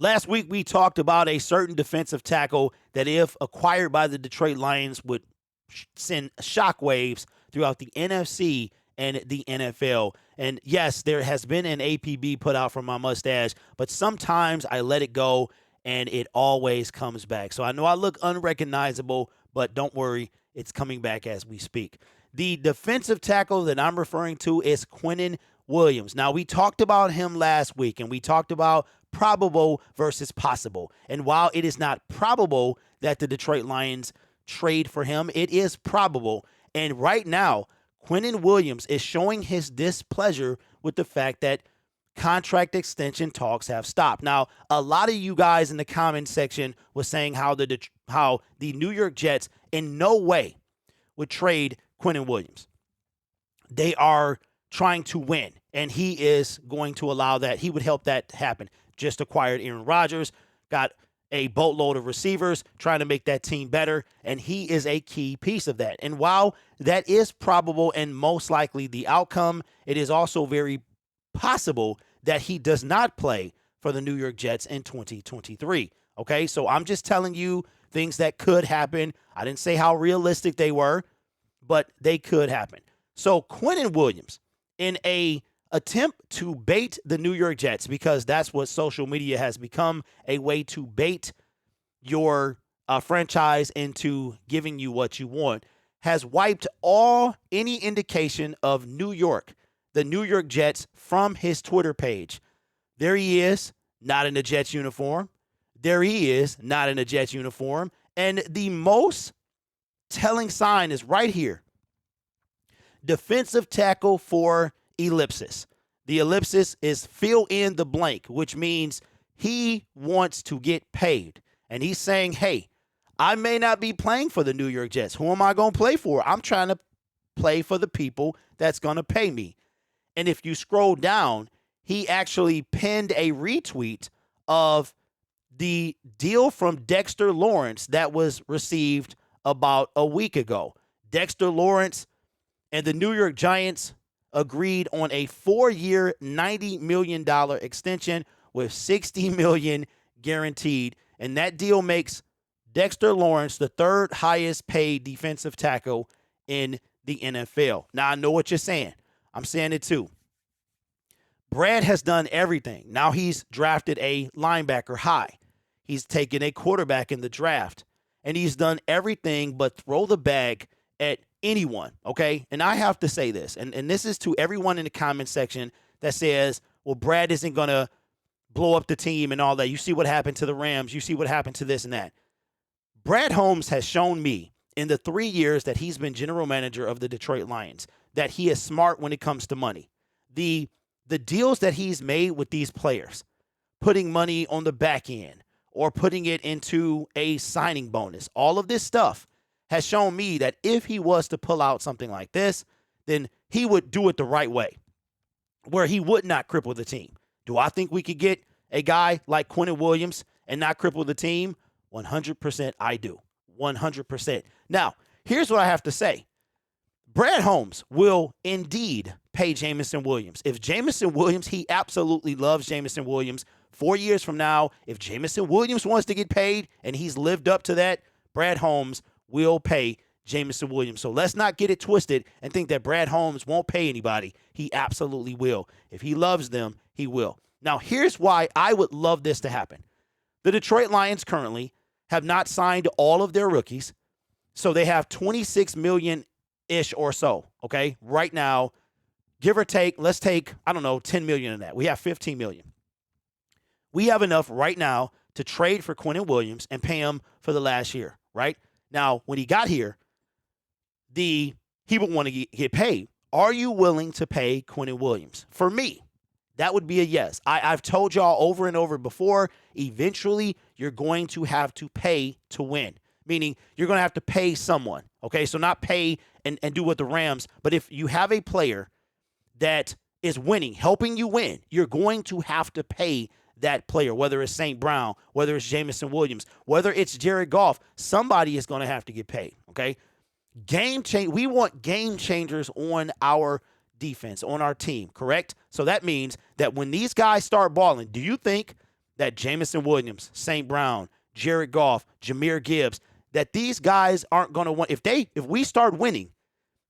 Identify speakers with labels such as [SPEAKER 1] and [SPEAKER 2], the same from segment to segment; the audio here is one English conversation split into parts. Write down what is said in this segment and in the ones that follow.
[SPEAKER 1] Last week, we talked about a certain defensive tackle that, if acquired by the Detroit Lions, would send shockwaves throughout the NFC and the NFL. And yes, there has been an APB put out from my mustache, but sometimes I let it go and it always comes back. So I know I look unrecognizable, but don't worry, it's coming back as we speak. The defensive tackle that I'm referring to is Quinnen Williams. Now, we talked about him last week, and we talked about probable versus possible. And while it is not probable that the Detroit Lions trade for him, it is probable. And right now, Quinnen Williams is showing his displeasure with the fact that contract extension talks have stopped. Now, a lot of you guys in the comment section was saying how the New York Jets in no way would trade Quinnen Williams. They are trying to win, and he is going to allow that. He would help that happen. Just acquired Aaron Rodgers, got a boatload of receivers, trying to make that team better, and he is a key piece of that. And while that is probable and most likely the outcome, it is also very possible that he does not play for the New York Jets in 2023. Okay, so I'm just telling you things that could happen. I didn't say how realistic they were, but they could happen. So Quinnen Williams, in a attempt to bait the New York Jets, because that's what social media has become, a way to bait your franchise into giving you what you want, has wiped any indication of New York, the New York Jets, from his Twitter page. There he is, not in a Jets uniform. There he is, not in a Jets uniform. And the most telling sign is right here. Defensive tackle for ellipsis. The ellipsis is fill in the blank, which means he wants to get paid. And he's saying, hey, I may not be playing for the New York Jets. Who am I going to play for? I'm trying to play for the people that's going to pay me. And if you scroll down, he actually pinned a retweet of the deal from Dexter Lawrence that was received about a week ago. Dexter Lawrence and the New York Giants agreed on a 4-year, $90 million extension with $60 million guaranteed. And that deal makes Dexter Lawrence the third highest paid defensive tackle in the NFL. Now, I know what you're saying. I'm saying it too. Brad has done everything. Now he's drafted a linebacker high. He's taken a quarterback in the draft. And he's done everything but throw the bag at anyone, okay? And I have to say this, and this is to everyone in the comment section that says, well, Brad isn't going to blow up the team and all that. You see what happened to the Rams. You see what happened to this and that. Brad Holmes has shown me in the 3 years that he's been general manager of the Detroit Lions that he is smart when it comes to money. The deals that he's made with these players, putting money on the back end or putting it into a signing bonus, all of this stuff has shown me that if he was to pull out something like this, then he would do it the right way, where he would not cripple the team. Do I think we could get a guy like Quinnen Williams and not cripple the team? 100% I do. 100%. Now, here's what I have to say. Brad Holmes will indeed pay Jameson Williams. If Jameson Williams, he absolutely loves Jameson Williams. 4 years from now, if Jameson Williams wants to get paid and he's lived up to that, Brad Holmes will pay Jameson Williams. So let's not get it twisted and think that Brad Holmes won't pay anybody. He absolutely will. If he loves them, he will. Now, here's why I would love this to happen. The Detroit Lions currently have not signed all of their rookies, so they have $26 million-ish or so, okay? Right now, give or take, let's take, $10 million in that. We have $15 million. We have enough right now to trade for Quinnen Williams and pay him for the last year, right? Now, when he got here, he would want to get paid. Are you willing to pay Quinnen Williams? For me, that would be a yes. I've told y'all over and over before, eventually you're going to have to pay to win, meaning you're going to have to pay someone, okay? So not pay and do what the Rams, but if you have a player that is winning, helping you win, you're going to have to pay that player, whether it's St. Brown, whether it's Jameson Williams, whether it's Jared Goff. Somebody is going to have to get paid, okay? We want game changers on our defense, on our team, correct? So that means that when these guys start balling, do you think that Jamison Williams, St. Brown, Jared Goff, Jahmyr Gibbs, that these guys aren't going to want. If we start winning,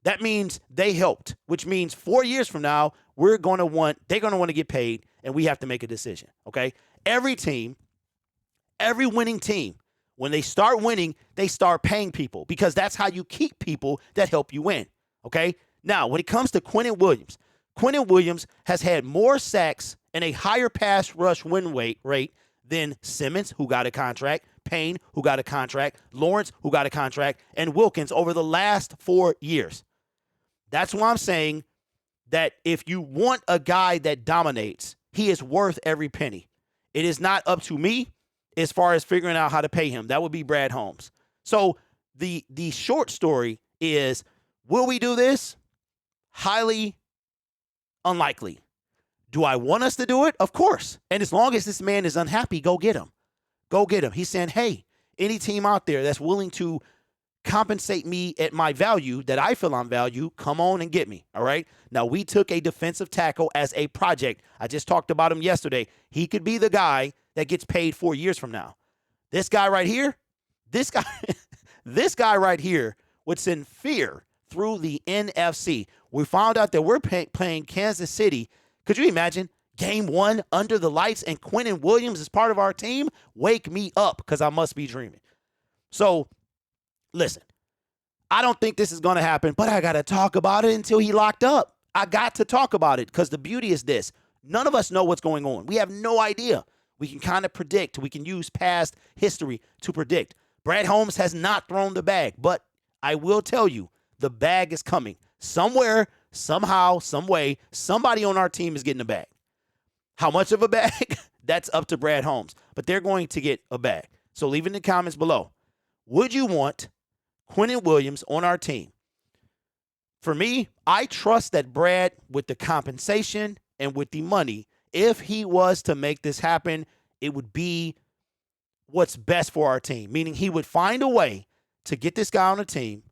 [SPEAKER 1] that means they helped, which means 4 years from now, they're going to want to get paid, and we have to make a decision, okay? Every team, every winning team, when they start winning, they start paying people because that's how you keep people that help you win, okay? Now, when it comes to Quinnen Williams has had more sacks and a higher pass rush win rate than Simmons, who got a contract, Payne, who got a contract, Lawrence, who got a contract, and Wilkins over the last 4 years. That's why I'm saying that if you want a guy that dominates, he is worth every penny. It is not up to me as far as figuring out how to pay him. That would be Brad Holmes. So the short story is, will we do this? Highly unlikely. Do I want us to do it? Of course. And as long as this man is unhappy, go get him. Go get him. He's saying, hey, any team out there that's willing to compensate me at my value, that I feel I'm value, come on and get me, all right? Now, we took a defensive tackle as a project. I just talked about him yesterday. He could be the guy that gets paid 4 years from now. This guy right here, this guy right here would send fear through the NFC. We found out that we're playing Kansas City. Could you imagine? Game 1 under the lights and Quinnen Williams is part of our team? Wake me up because I must be dreaming. So, listen, I don't think this is going to happen, but I got to talk about it until he locked up. I got to talk about it because the beauty is this. None of us know what's going on. We have no idea. We can kind of predict. We can use past history to predict. Brad Holmes has not thrown the bag, but I will tell you, the bag is coming. Somewhere, somehow, some way, somebody on our team is getting a bag. How much of a bag? That's up to Brad Holmes. But they're going to get a bag. So leave it in the comments below. Would you want Quinnen Williams on our team? For me, I trust that Brad, with the compensation and with the money, if he was to make this happen, it would be what's best for our team. Meaning he would find a way to get this guy on the team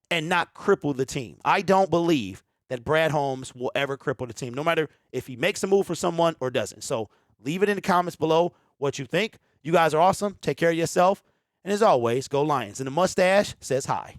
[SPEAKER 1] and not cripple the team. I don't believe that Brad Holmes will ever cripple the team, no matter if he makes a move for someone or doesn't. So leave it in the comments below what you think. You guys are awesome. Take care of yourself. And as always, go Lions. And the mustache says hi.